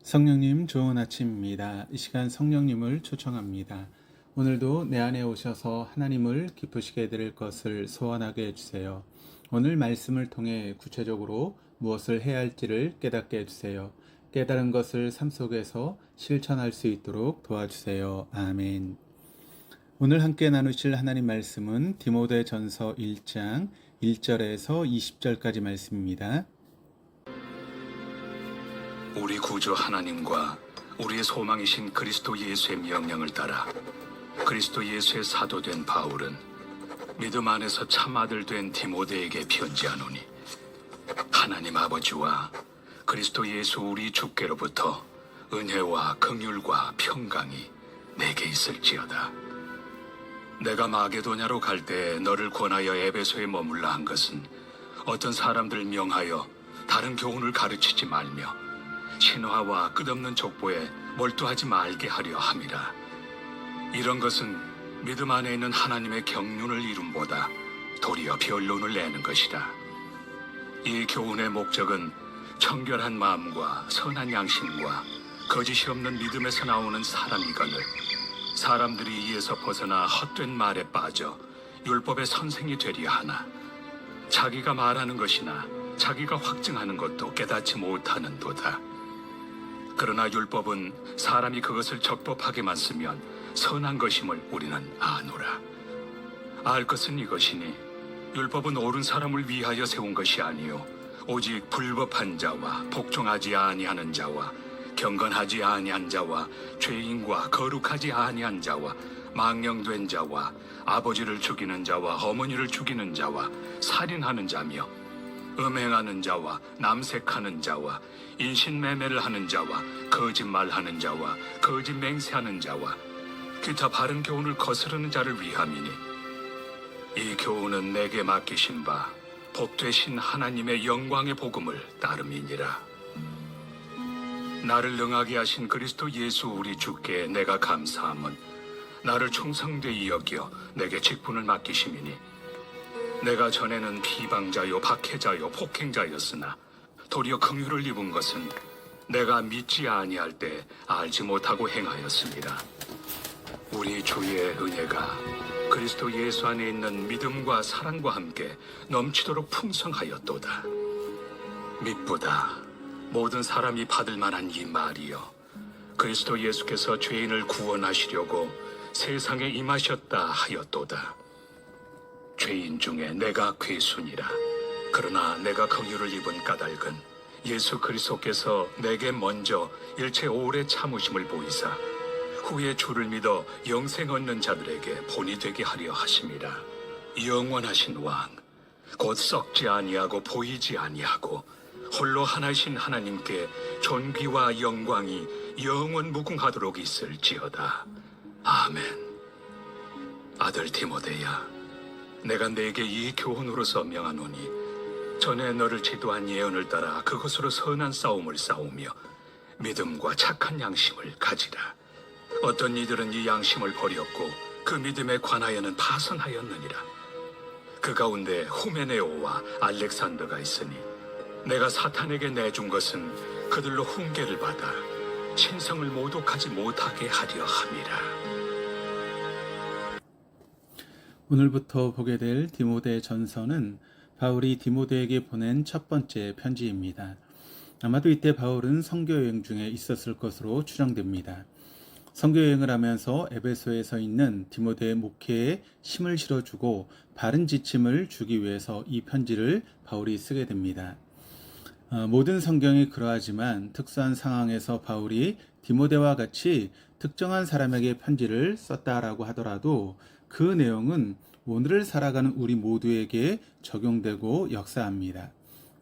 성령님 좋은 아침입니다. 이 시간 성령님을 초청합니다. 오늘도 내 안에 오셔서 하나님을 기쁘시게 해드릴 것을 소원하게 해주세요. 오늘 말씀을 통해 구체적으로 무엇을 해야 할지를 깨닫게 해주세요. 깨달은 것을 삶 속에서 실천할 수 있도록 도와주세요. 아멘. 오늘 함께 나누실 하나님 말씀은 디모데전서 1장 1절에서 20절까지 말씀입니다. 우리 구주 하나님과 우리의 소망이신 그리스도 예수의 명령을 따라 그리스도 예수의 사도된 바울은 믿음 안에서 참 아들 된 디모데에게 편지하노니, 하나님 아버지와 그리스도 예수 우리 주께로부터 은혜와 긍휼과 평강이 내게 있을지어다. 내가 마게도냐로 갈 때 너를 권하여 에베소에 머물라 한 것은 어떤 사람들 명하여 다른 교훈을 가르치지 말며 신화와 끝없는 족보에 몰두하지 말게 하려 함이라. 이런 것은 믿음 안에 있는 하나님의 경륜을 이룸보다 도리어 변론을 내는 것이라. 이 교훈의 목적은 청결한 마음과 선한 양심과 거짓이 없는 믿음에서 나오는 사람이거늘 사람들이 이에서 벗어나 헛된 말에 빠져 율법의 선생이 되려 하나, 자기가 말하는 것이나 자기가 확증하는 것도 깨닫지 못하는도다. 그러나 율법은 사람이 그것을 적법하게만 쓰면 선한 것임을 우리는 아노라. 알 것은 이것이니 율법은 옳은 사람을 위하여 세운 것이 아니요 오직 불법한 자와 복종하지 아니하는 자와 경건하지 아니한 자와 죄인과 거룩하지 아니한 자와 망령된 자와 아버지를 죽이는 자와 어머니를 죽이는 자와 살인하는 자며 음행하는 자와 남색하는 자와 인신매매를 하는 자와 거짓말하는 자와 거짓 맹세하는 자와 기타 바른 교훈을 거스르는 자를 위함이니, 이 교훈은 내게 맡기신 바 복되신 하나님의 영광의 복음을 따름이니라. 나를 능하게 하신 그리스도 예수 우리 주께 내가 감사함은 나를 충성되이 여겨 내게 직분을 맡기심이니, 내가 전에는 비방자요 박해자요 폭행자였으나 도리어 긍휼을 입은 것은 내가 믿지 아니할 때 알지 못하고 행하였습니다. 우리 주의 은혜가 그리스도 예수 안에 있는 믿음과 사랑과 함께 넘치도록 풍성하였도다. 믿보다 모든 사람이 받을 만한 이 말이여, 그리스도 예수께서 죄인을 구원하시려고 세상에 임하셨다 하였도다. 죄인 중에 내가 괴순이라. 그러나 내가 긍휼을 입은 까닭은 예수 그리스도께서 내게 먼저 일체 오래 참으심을 보이사 후에 주를 믿어 영생 얻는 자들에게 본이 되게 하려 하심이라. 영원하신 왕, 곧 썩지 아니하고 보이지 아니하고 홀로 하나이신 하나님께 존귀와 영광이 영원 무궁하도록 있을지어다. 아멘. 아들 디모데야, 내가 내게 이 교훈으로서 명하노니, 전에 너를 지도한 예언을 따라 그것으로 선한 싸움을 싸우며 믿음과 착한 양심을 가지라. 어떤 이들은 이 양심을 버렸고 그 믿음에 관하여는 파선하였느니라. 그 가운데 후메네오와 알렉산더가 있으니, 내가 사탄에게 내준 것은 그들로 훈계를 받아 신성을 모독하지 못하게 하려 함이라. 오늘부터 보게 될 디모데 전서는 바울이 디모데에게 보낸 첫 번째 편지입니다. 아마도 이때 바울은 선교여행 중에 있었을 것으로 추정됩니다. 선교여행을 하면서 에베소에서 있는 디모데의 목회에 힘을 실어주고 바른 지침을 주기 위해서 이 편지를 바울이 쓰게 됩니다. 모든 성경이 그러하지만 특수한 상황에서 바울이 디모데와 같이 특정한 사람에게 편지를 썼다라고 하더라도 그 내용은 오늘을 살아가는 우리 모두에게 적용되고 역사합니다.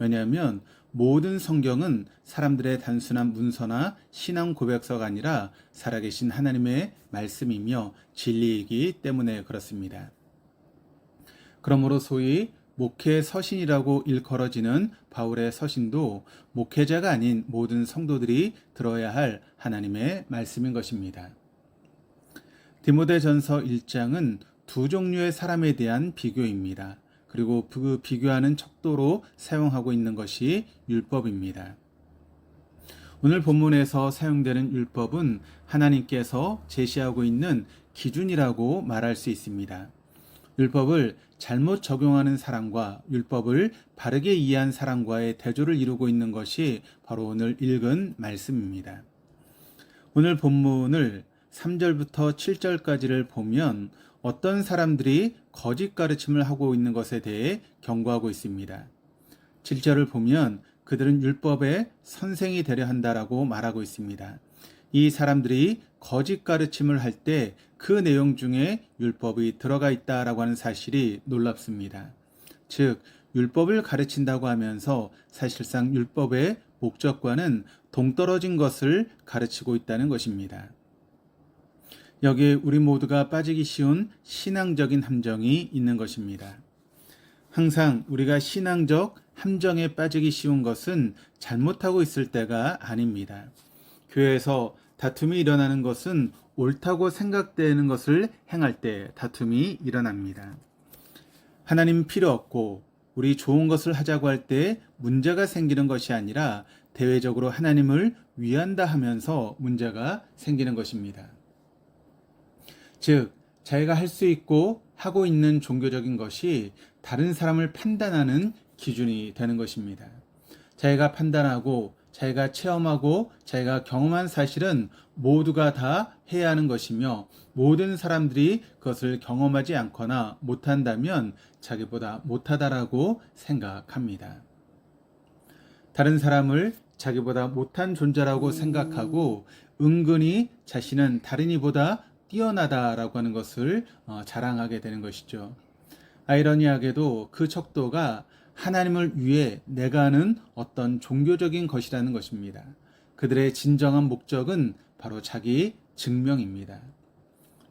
왜냐하면 모든 성경은 사람들의 단순한 문서나 신앙 고백서가 아니라 살아계신 하나님의 말씀이며 진리이기 때문에 그렇습니다. 그러므로 소위 목회 서신이라고 일컬어지는 바울의 서신도 목회자가 아닌 모든 성도들이 들어야 할 하나님의 말씀인 것입니다. 디모데전서 1장은 두 종류의 사람에 대한 비교입니다. 그리고 그 비교하는 척도로 사용하고 있는 것이 율법입니다. 오늘 본문에서 사용되는 율법은 하나님께서 제시하고 있는 기준이라고 말할 수 있습니다. 율법을 잘못 적용하는 사람과 율법을 바르게 이해한 사람과의 대조를 이루고 있는 것이 바로 오늘 읽은 말씀입니다. 오늘 본문을 3절부터 7절까지를 보면 어떤 사람들이 거짓 가르침을 하고 있는 것에 대해 경고하고 있습니다. 7절을 보면 그들은 율법의 선생이 되려 한다라고 말하고 있습니다. 이 사람들이 거짓 가르침을 할 때 그 내용 중에 율법이 들어가 있다라고 하는 사실이 놀랍습니다. 즉, 율법을 가르친다고 하면서 사실상 율법의 목적과는 동떨어진 것을 가르치고 있다는 것입니다. 여기에 우리 모두가 빠지기 쉬운 신앙적인 함정이 있는 것입니다. 항상 우리가 신앙적 함정에 빠지기 쉬운 것은 잘못하고 있을 때가 아닙니다. 교회에서 다툼이 일어나는 것은 옳다고 생각되는 것을 행할 때 다툼이 일어납니다. 하나님 필요 없고 우리 좋은 것을 하자고 할 때 문제가 생기는 것이 아니라 대외적으로 하나님을 위한다 하면서 문제가 생기는 것입니다. 즉, 자기가 할 수 있고 하고 있는 종교적인 것이 다른 사람을 판단하는 기준이 되는 것입니다. 자기가 판단하고 자기가 체험하고 자기가 경험한 사실은 모두가 다 해야 하는 것이며 모든 사람들이 그것을 경험하지 않거나 못한다면 자기보다 못하다라고 생각합니다. 다른 사람을 자기보다 못한 존재라고 생각하고 은근히 자신은 다른 이보다 뛰어나다라고 하는 것을 자랑하게 되는 것이죠. 아이러니하게도 그 척도가 하나님을 위해 내가 하는 어떤 종교적인 것이라는 것입니다. 그들의 진정한 목적은 바로 자기 증명입니다.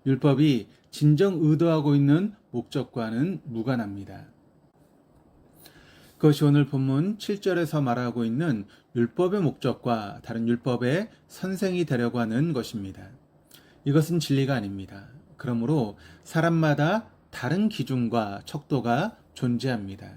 율법이 진정 의도하고 있는 목적과는 무관합니다. 그것이 오늘 본문 7절에서 말하고 있는 율법의 목적과 다른 율법의 선생이 되려고 하는 것입니다. 이것은 진리가 아닙니다. 그러므로 사람마다 다른 기준과 척도가 존재합니다.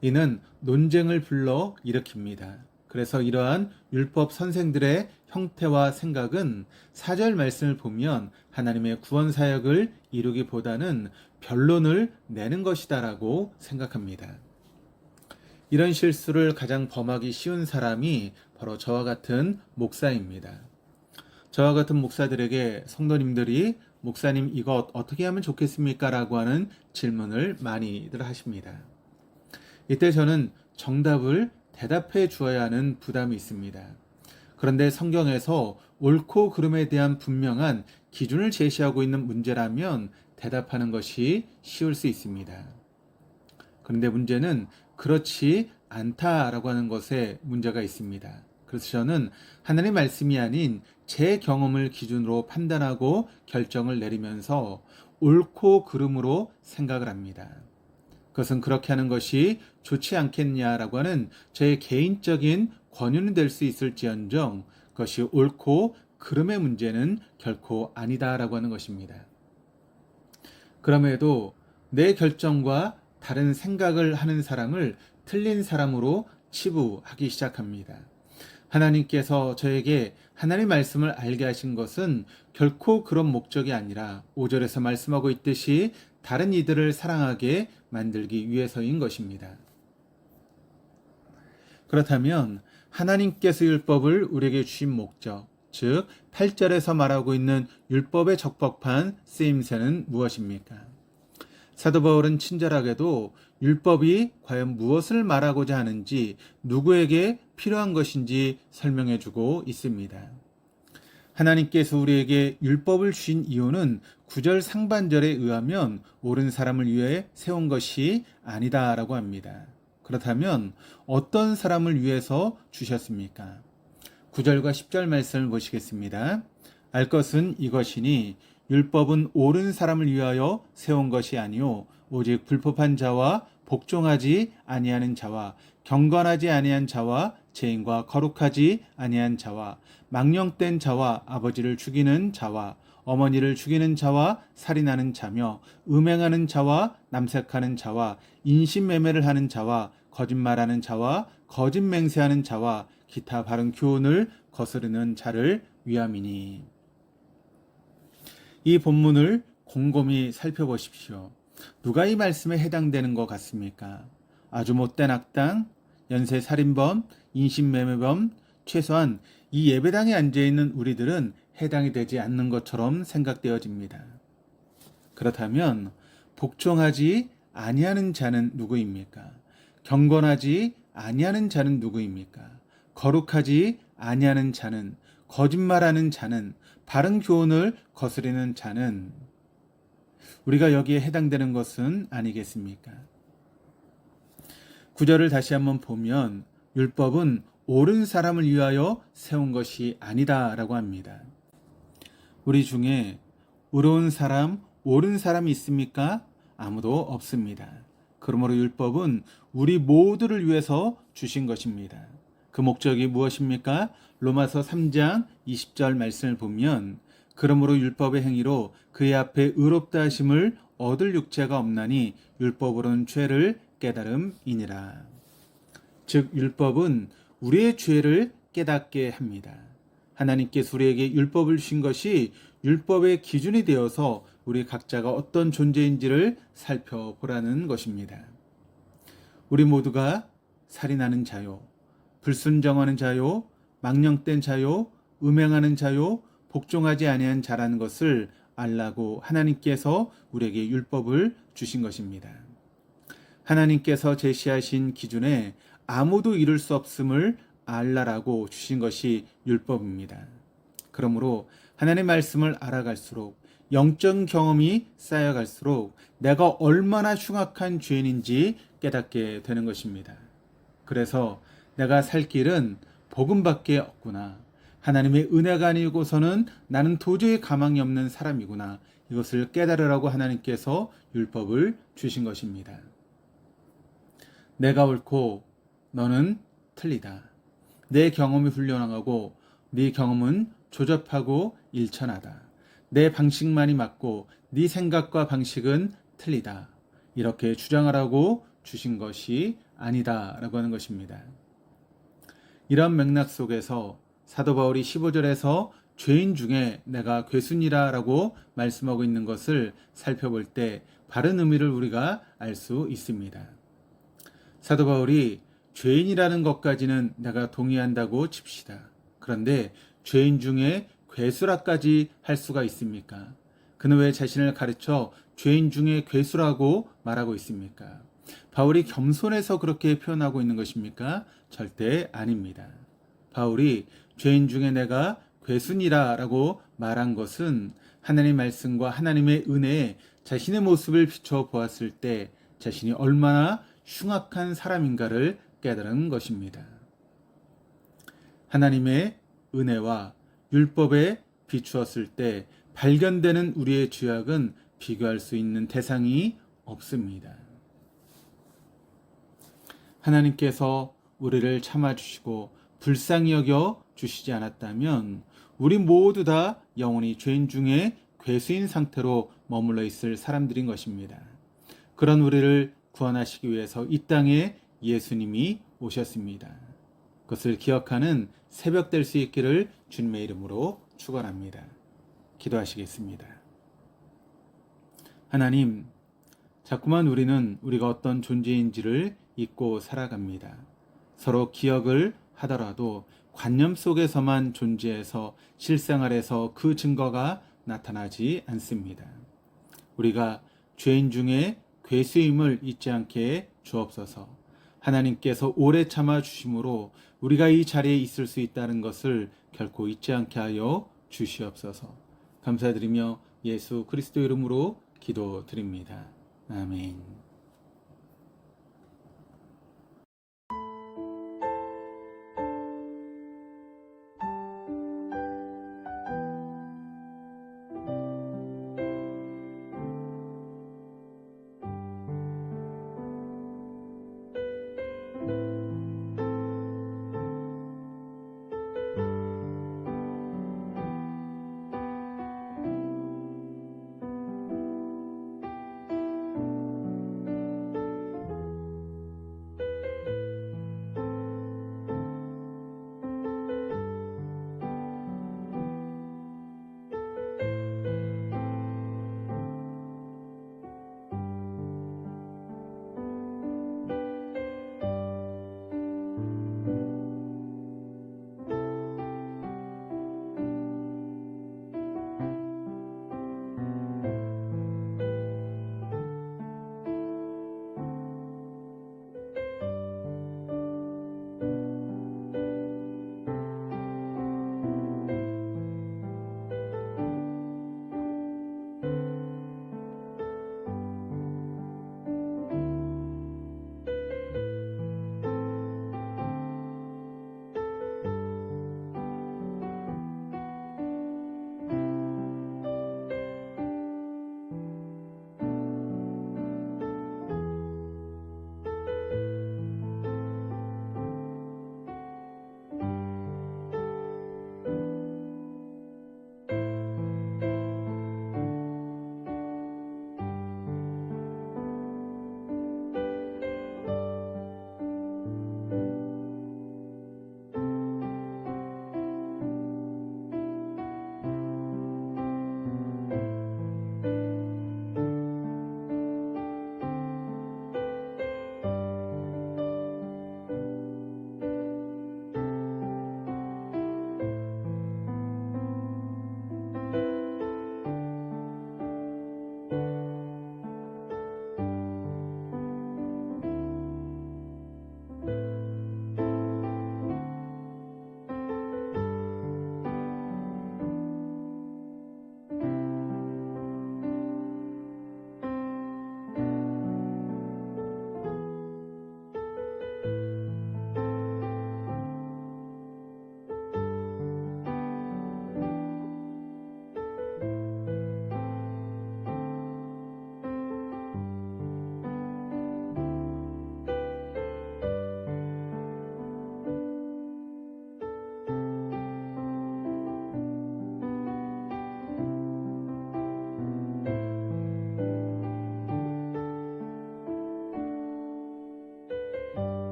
이는 논쟁을 불러 일으킵니다. 그래서 이러한 율법 선생들의 형태와 생각은 4절 말씀을 보면 하나님의 구원 사역을 이루기보다는 변론을 내는 것이다라고 생각합니다. 이런 실수를 가장 범하기 쉬운 사람이 바로 저와 같은 목사입니다. 저와 같은 목사들에게 성도님들이 목사님 이거 어떻게 하면 좋겠습니까? 라고 하는 질문을 많이들 하십니다. 이때 저는 정답을 대답해 주어야 하는 부담이 있습니다. 그런데 성경에서 옳고 그름에 대한 분명한 기준을 제시하고 있는 문제라면 대답하는 것이 쉬울 수 있습니다. 그런데 문제는 그렇지 않다라고 하는 것에 문제가 있습니다. 그래서 저는 하나님의 말씀이 아닌 제 경험을 기준으로 판단하고 결정을 내리면서 옳고 그름으로 생각을 합니다. 그것은 그렇게 하는 것이 좋지 않겠냐라고 하는 저의 개인적인 권유는 될 수 있을지언정 그것이 옳고 그름의 문제는 결코 아니다라고 하는 것입니다. 그럼에도 내 결정과 다른 생각을 하는 사람을 틀린 사람으로 치부하기 시작합니다. 하나님께서 저에게 하나님의 말씀을 알게 하신 것은 결코 그런 목적이 아니라 5절에서 말씀하고 있듯이 다른 이들을 사랑하게 만들기 위해서인 것입니다. 그렇다면 하나님께서 율법을 우리에게 주신 목적, 즉 8절에서 말하고 있는 율법의 적법한 쓰임새는 무엇입니까? 사도 바울은 친절하게도 율법이 과연 무엇을 말하고자 하는지 누구에게 필요한 것인지 설명해 주고 있습니다. 하나님께서 우리에게 율법을 주신 이유는 9절 상반절에 의하면 옳은 사람을 위해 세운 것이 아니다라고 합니다. 그렇다면 어떤 사람을 위해서 주셨습니까? 9절과 10절 말씀을 보시겠습니다. 알 것은 이것이니 율법은 옳은 사람을 위하여 세운 것이 아니요 오직 불법한 자와 복종하지 아니하는 자와 경건하지 아니한 자와 죄인과 거룩하지 아니한 자와 망령된 자와 아버지를 죽이는 자와 어머니를 죽이는 자와 살인하는 자며 음행하는 자와 남색하는 자와 인신매매를 하는 자와 거짓말하는 자와 거짓 맹세하는 자와 기타 바른 교훈을 거스르는 자를 위함이니. 이 본문을 곰곰이 살펴보십시오. 누가 이 말씀에 해당되는 것 같습니까? 아주 못된 악당, 연쇄살인범, 인신매매범, 최소한 이 예배당에 앉아있는 우리들은 해당이 되지 않는 것처럼 생각되어집니다. 그렇다면 복종하지 아니하는 자는 누구입니까? 경건하지 아니하는 자는 누구입니까? 거룩하지 아니하는 자는, 거짓말하는 자는, 바른 교훈을 거스르는 자는 우리가 여기에 해당되는 것은 아니겠습니까? 구절을 다시 한번 보면 율법은 옳은 사람을 위하여 세운 것이 아니다라고 합니다. 우리 중에 의로운 사람, 옳은 사람이 있습니까? 아무도 없습니다. 그러므로 율법은 우리 모두를 위해서 주신 것입니다. 그 목적이 무엇입니까? 로마서 3장 20절 말씀을 보면 그러므로 율법의 행위로 그의 앞에 의롭다 하심을 얻을 육체가 없나니 율법으로는 죄를 깨달음이니라. 즉 율법은 우리의 죄를 깨닫게 합니다. 하나님께서 우리에게 율법을 주신 것이 율법의 기준이 되어서 우리 각자가 어떤 존재인지를 살펴보라는 것입니다. 우리 모두가 살인하는 자요, 불순종하는 자요, 망령된 자요, 음행하는 자요, 복종하지 아니한 자라는 것을 알라고 하나님께서 우리에게 율법을 주신 것입니다. 하나님께서 제시하신 기준에 아무도 이룰 수 없음을 알라라고 주신 것이 율법입니다. 그러므로 하나님의 말씀을 알아갈수록 영적 경험이 쌓여갈수록 내가 얼마나 흉악한 죄인인지 깨닫게 되는 것입니다. 그래서 내가 살 길은 복음밖에 없구나. 하나님의 은혜가 아니고서는 나는 도저히 가망이 없는 사람이구나. 이것을 깨달으라고 하나님께서 율법을 주신 것입니다. 내가 옳고 너는 틀리다. 내 경험이 훌륭하고 네 경험은 조잡하고 일천하다. 내 방식만이 맞고 네 생각과 방식은 틀리다. 이렇게 주장하라고 주신 것이 아니다라고 하는 것입니다. 이런 맥락 속에서 사도 바울이 15절에서 죄인 중에 내가 괴순이라라고 말씀하고 있는 것을 살펴볼 때 바른 의미를 우리가 알 수 있습니다. 사도 바울이 죄인이라는 것까지는 내가 동의한다고 칩시다. 그런데 죄인 중에 괴수라까지 할 수가 있습니까? 그는 왜 자신을 가르쳐 죄인 중에 괴수라고 말하고 있습니까? 바울이 겸손해서 그렇게 표현하고 있는 것입니까? 절대 아닙니다. 바울이 죄인 중에 내가 괴순이라라고 말한 것은 하나님의 말씀과 하나님의 은혜에 자신의 모습을 비춰 보았을 때 자신이 얼마나 흉악한 사람인가를 깨달은 것입니다. 하나님의 은혜와 율법에 비추었을 때 발견되는 우리의 죄악은 비교할 수 있는 대상이 없습니다. 하나님께서 우리를 참아주시고 불쌍히 여겨 주시지 않았다면 우리 모두 다 영원히 죄인 중에 괴수인 상태로 머물러 있을 사람들인 것입니다. 그런 우리를 구원하시기 위해서 이 땅에 예수님이 오셨습니다. 그것을 기억하는 새벽 될 수 있기를 주님의 이름으로 축원합니다. 기도하시겠습니다. 하나님, 자꾸만 우리는 우리가 어떤 존재인지를 잊고 살아갑니다. 서로 기억을 하더라도 관념 속에서만 존재해서 실생활에서 그 증거가 나타나지 않습니다. 우리가 죄인 중에 괴수임을 잊지 않게 주옵소서. 하나님께서 오래 참아 주심으로 우리가 이 자리에 있을 수 있다는 것을 결코 잊지 않게 하여 주시옵소서. 감사드리며 예수 그리스도 이름으로 기도드립니다. 아멘.